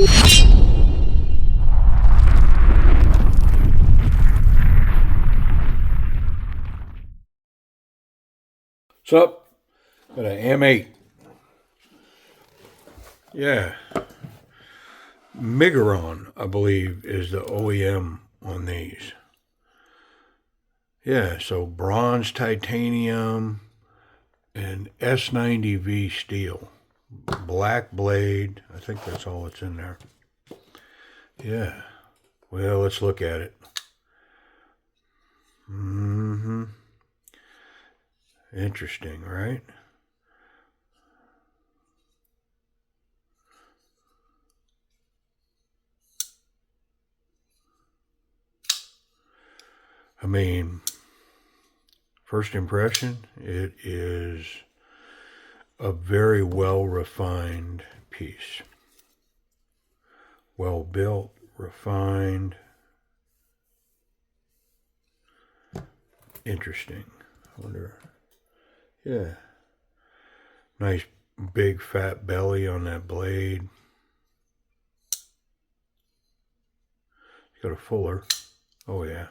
What's up? Got an Ameight. Yeah. Migaron, I believe, is the OEM on these. Yeah, so bronze titanium and S90V steel. Black blade. I think that's all that's in there. Yeah. Well, let's look at it. Interesting, right? I mean, first impression, it is a very well refined piece. Well built, refined. Interesting. I wonder. Yeah. Nice big fat belly on that blade. It's got a fuller. Oh yeah.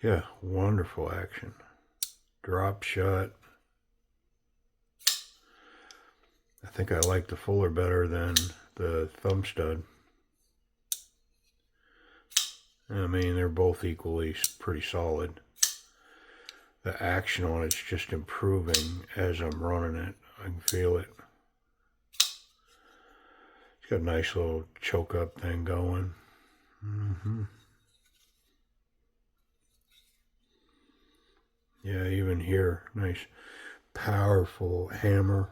Yeah, wonderful action. Drop shot. I think I like the fuller better than the thumb stud. I mean, they're both equally pretty solid. The action on it's just improving as I'm running it. I can feel it. It's got a nice little choke up thing going. Yeah, even here, nice powerful hammer.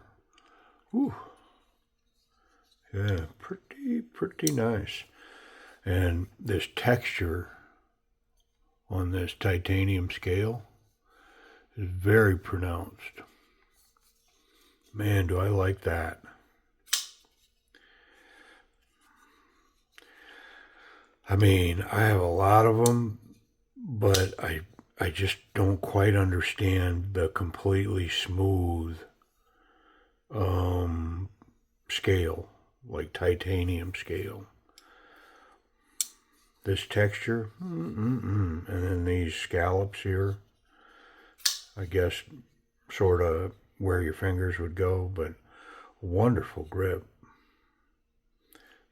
Whew. Yeah, pretty nice. And this texture on this titanium scale is very pronounced. Man, do I like that. I mean, I have a lot of them, but I just don't quite understand the completely smooth scale, like titanium scale. This texture, and then these scallops here, I guess sort of where your fingers would go, but wonderful grip.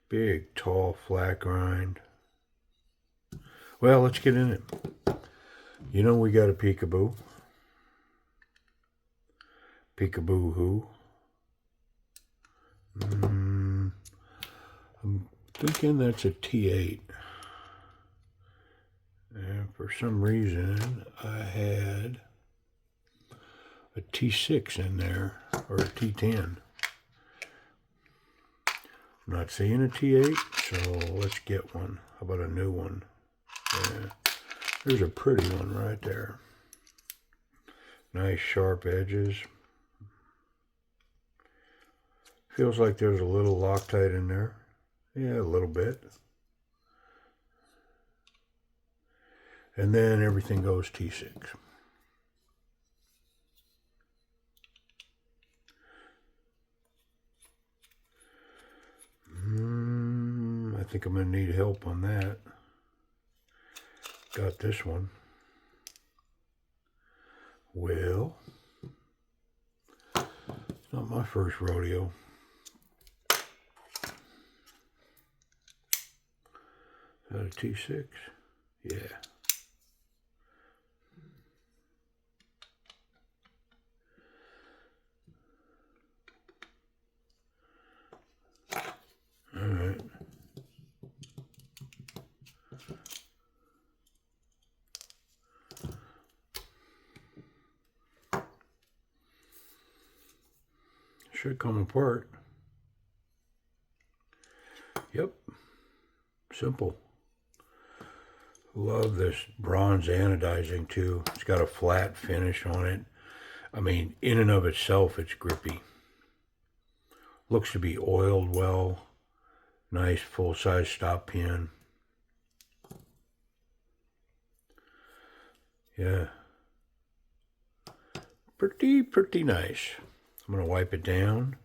Big, tall, flat grind. Well, let's get in it. You know we got a peekaboo. Peekaboo who? I'm thinking that's a T8. And for some reason, I had a T6 in there, or a T10. I'm not seeing a T8, so let's get one. How about a new one? Yeah, there's a pretty one right there. Nice sharp edges. Feels like there's a little Loctite in there. Yeah, a little bit. And then everything goes T6. I think I'm going to need help on that. Got this one. Well, it's not my first rodeo. Is that a T6? Yeah. All right. Should come apart. Yep. Simple. Love this bronze anodizing too. It's got a flat finish on it. I mean, in and of itself, it's grippy. Looks to be oiled well. Nice full-size stop pin. Yeah. pretty nice. I'm going to wipe it down.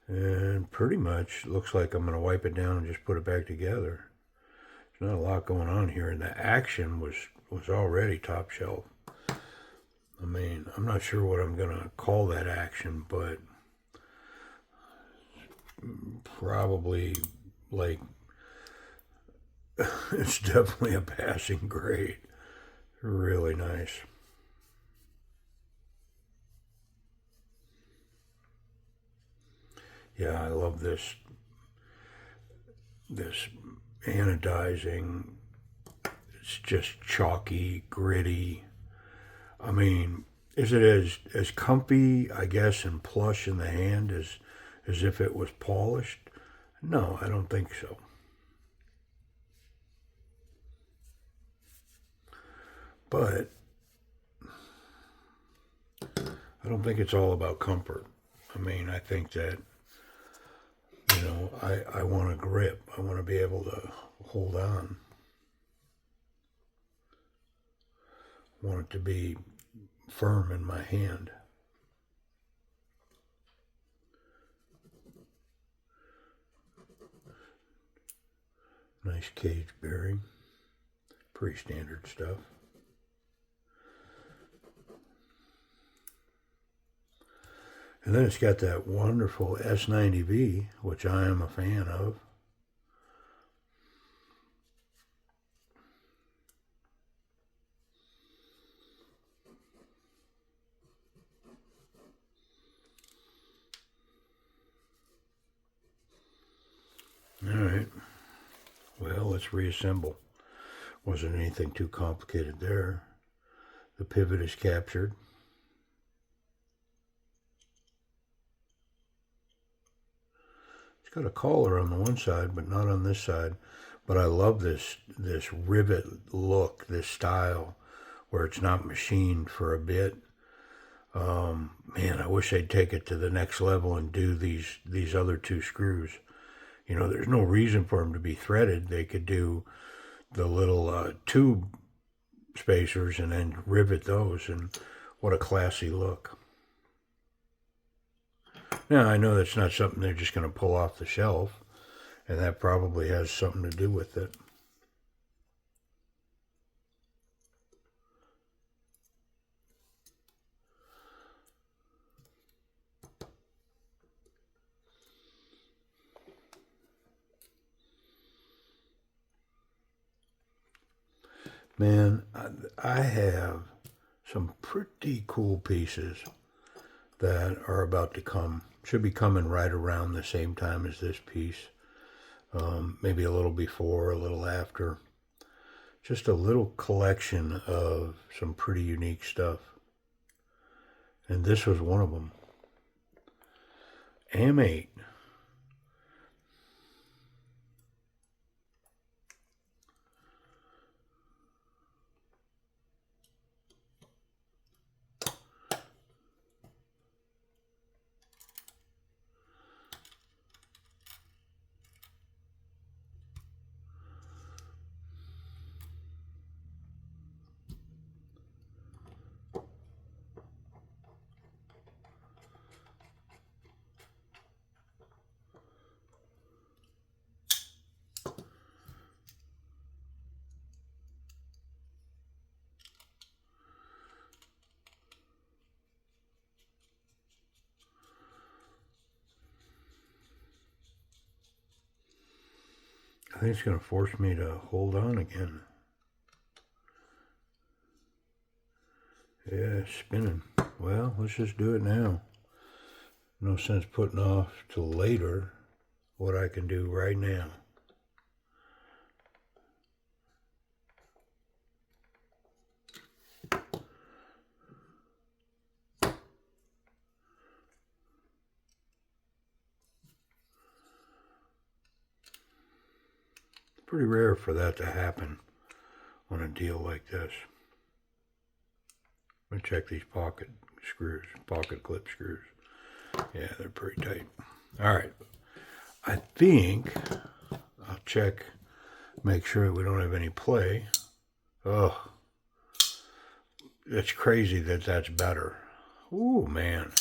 And pretty much looks like I'm going to wipe it down and just put it back together. There's not a lot going on here. And the action was already top shelf. I mean, I'm not sure what I'm going to call that action, but probably like, it's definitely a passing grade. Really nice. Yeah, I love this anodizing. It's just chalky, gritty. I mean, is it as comfy, I guess, and plush in the hand as if it was polished? No, I don't think so. But I don't think it's all about comfort. I mean, I think that, you know, I want a grip. I want to be able to hold on. I want it to be firm in my hand. Nice cage bearing. Pretty standard stuff. And then it's got that wonderful S90V, which I am a fan of. All right. Well, let's reassemble. Wasn't anything too complicated there. The pivot is captured. It's got a collar on the one side, but not on this side. But I love this rivet look, this style, where it's not machined for a bit. Man, I wish they'd take it to the next level and do these other two screws. You know, there's no reason for them to be threaded. They could do the little tube spacers and then rivet those, and what a classy look. Now, I know that's not something they're just going to pull off the shelf, and that probably has something to do with it. Man, I have some pretty cool pieces that are about to come. Should be coming right around the same time as this piece. Maybe a little before, a little after. Just a little collection of some pretty unique stuff. And this was one of them. Ameight. I think it's going to force me to hold on again. Yeah, spinning. Well, let's just do it now. No sense putting off till later what I can do right now. Pretty rare for that to happen on a deal like this. Let me check these pocket screws, pocket clip screws. Yeah, they're pretty tight. All right. I think I'll check, make sure we don't have any play. Oh, it's crazy that that's better. Ooh, man.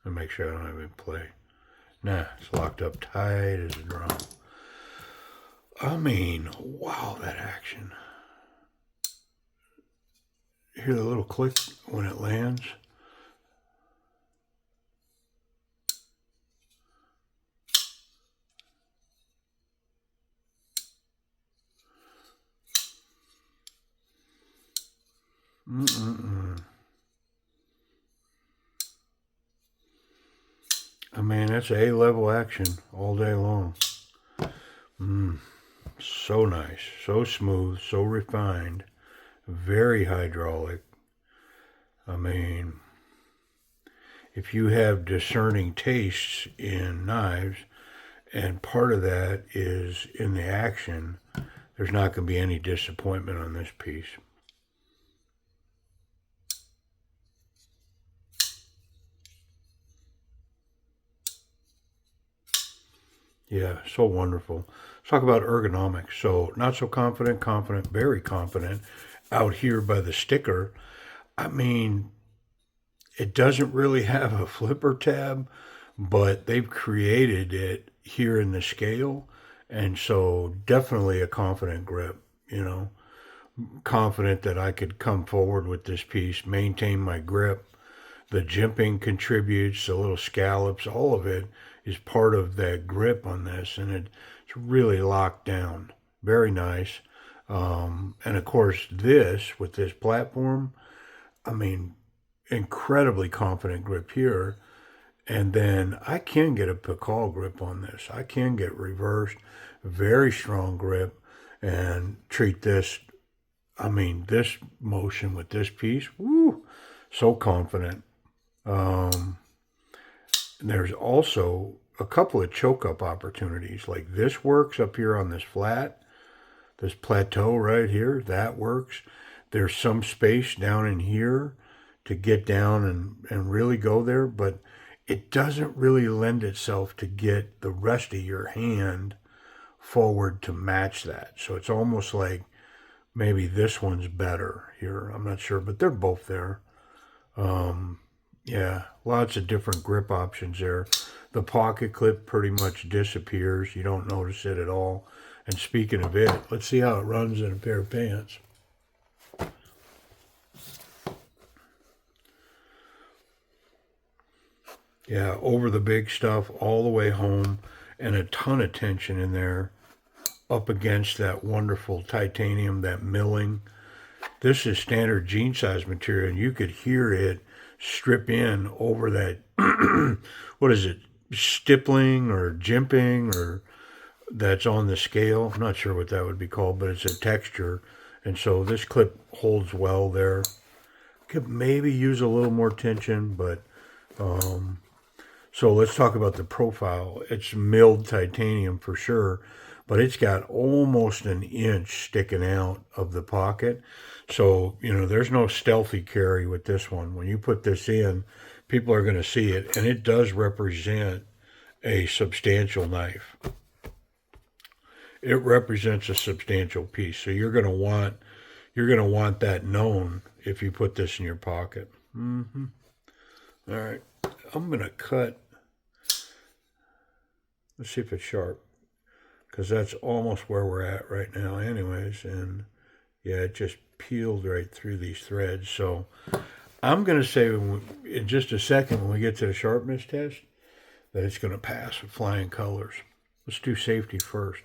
Let me make sure I don't have any play. Nah, it's locked up tight as a drum. I mean, wow, that action. Hear the little click when it lands? I mean, that's A-level action all day long. So nice, so smooth, so refined, very hydraulic. I mean, if you have discerning tastes in knives, and part of that is in the action, there's not going to be any disappointment on this piece. Yeah, so wonderful. Let's talk about ergonomics. So, not so confident, confident, very confident out here by the sticker. I mean, it doesn't really have a flipper tab, but they've created it here in the scale. And so, definitely a confident grip, you know, confident that I could come forward with this piece, maintain my grip. The jimping contributes, the little scallops, all of it is part of that grip on this, and it's really locked down. Very nice. And of course, this with this platform, I mean, incredibly confident grip here. And then I can get a Picard grip on this. I can get reversed, very strong grip, and treat this. I mean, this motion with this piece, woo, so confident. There's also a couple of choke up opportunities. Like this works up here on this flat, this plateau right here, that works. There's some space down in here to get down and really go there, but it doesn't really lend itself to get the rest of your hand forward to match that. So it's almost like maybe this one's better here. I'm not sure, but they're both there. Yeah, lots of different grip options there. The pocket clip pretty much disappears. You don't notice it at all. And speaking of it, let's see how it runs in a pair of pants. Yeah, over the big stuff all the way home, and a ton of tension in there up against that wonderful titanium, that milling. This is standard jean size material, and you could hear it strip in over that, what is it, stippling or jimping, or that's on the scale. I'm not sure what that would be called, but it's a texture. And so this clip holds well there. Could maybe use a little more tension, but so let's talk about the profile. It's milled titanium for sure, but it's got almost an inch sticking out of the pocket. So, you know, there's no stealthy carry with this one. When you put this in, people are going to see it, and it does represent a substantial knife. It represents a substantial piece. So you're going to want that known if you put this in your pocket. All right. I'm going to cut. Let's see if it's sharp, because that's almost where we're at right now anyways. And yeah, it just peeled right through these threads. So I'm going to say in just a second when we get to the sharpness test that it's going to pass with flying colors. Let's do safety first.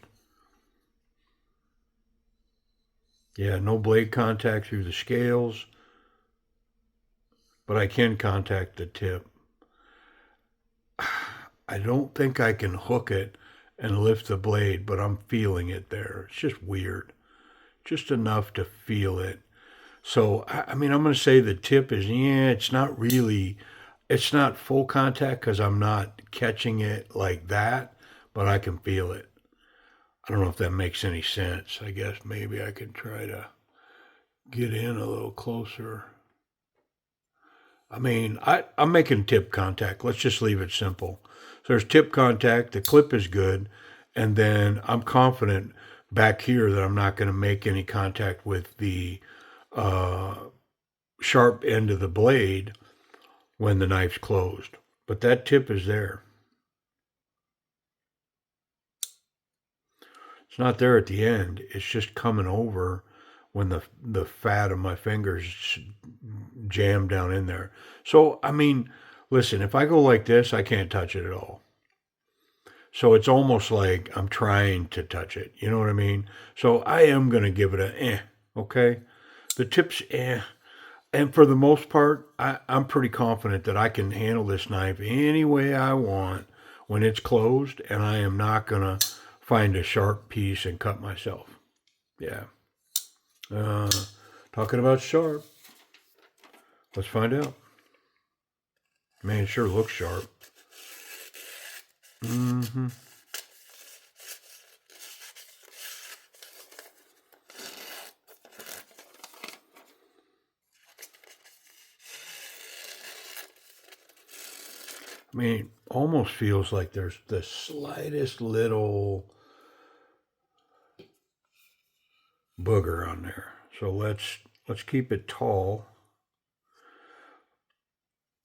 Yeah, no blade contact through the scales, but I can contact the tip. I don't think I can hook it and lift the blade, but I'm feeling it there. It's just weird. Just enough to feel it. So, I mean, I'm going to say the tip is, yeah, it's not full contact because I'm not catching it like that, but I can feel it. I don't know if that makes any sense. I guess maybe I could try to get in a little closer. I mean, I'm making tip contact. Let's just leave it simple. So there's tip contact. The clip is good. And then I'm confident back here that I'm not going to make any contact with the sharp end of the blade when the knife's closed. But that tip is there. It's not there at the end. It's just coming over when the fat of my fingers jam down in there. So, I mean, listen, if I go like this, I can't touch it at all. So it's almost like I'm trying to touch it. You know what I mean? So I am going to give it a okay? The tip's And for the most part, I'm pretty confident that I can handle this knife any way I want when it's closed, and I am not going to find a sharp piece and cut myself. Yeah. Talking about sharp. Let's find out. Man, it sure looks sharp. Mm-hmm. I mean, almost feels like there's the slightest little booger on there. So let's keep it tall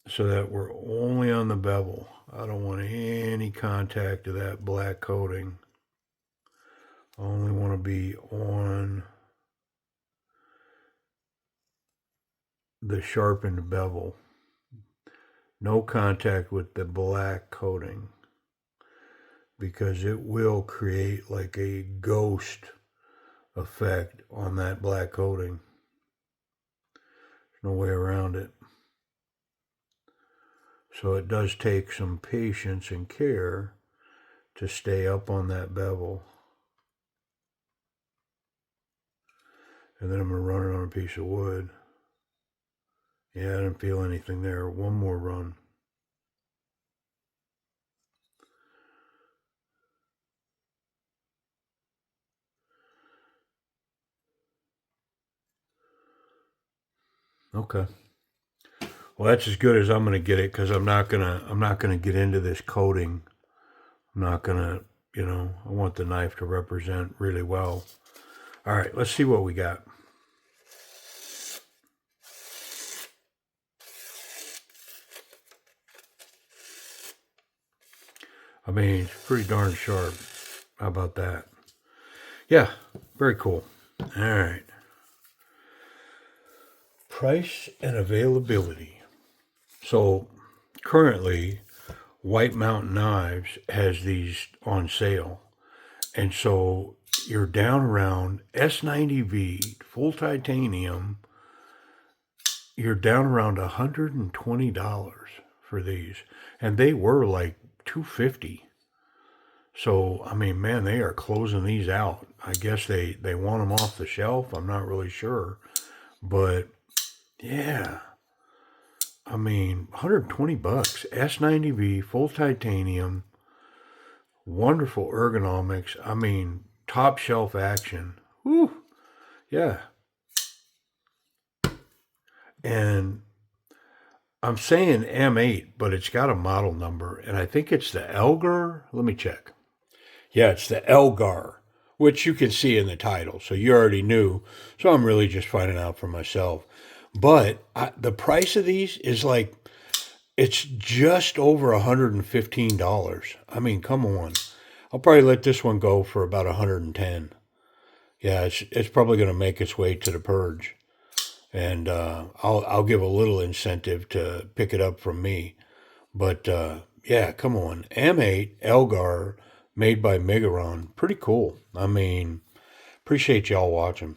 so that we're only on the bevel. I don't want any contact of that black coating. I only want to be on the sharpened bevel. No contact with the black coating, because it will create like a ghost effect on that black coating. There's no way around it. So it does take some patience and care to stay up on that bevel. And then I'm going to run it on a piece of wood. Yeah, I didn't feel anything there. One more run. Okay. Well, that's as good as I'm going to get it, because I'm not gonna get into this coating. I'm not gonna, I want the knife to represent really well. All right, let's see what we got. I mean, it's pretty darn sharp. How about that? Yeah, very cool. All right. Price and availability. So currently, White Mountain Knives has these on sale. And so you're down around S90V, full titanium. You're down around $120 for these. And they were like $250. So, I mean, man, they are closing these out. I guess they want them off the shelf. I'm not really sure. But, yeah. I mean, 120 bucks. S90V, full titanium. Wonderful ergonomics. I mean, top shelf action. Whew. Yeah. And I'm saying Ameight, but it's got a model number. And I think it's the Elgar. Let me check. Yeah, it's the Elgar, which you can see in the title. So you already knew. So I'm really just finding out for myself. But the price of these is like, it's just over $115. I mean, come on. I'll probably let this one go for about 110. Yeah, it's probably going to make its way to the purge. And I'll give a little incentive to pick it up from me. But yeah, come on. Ameight Elgar, made by Megaron. Pretty cool. I mean, appreciate y'all watching.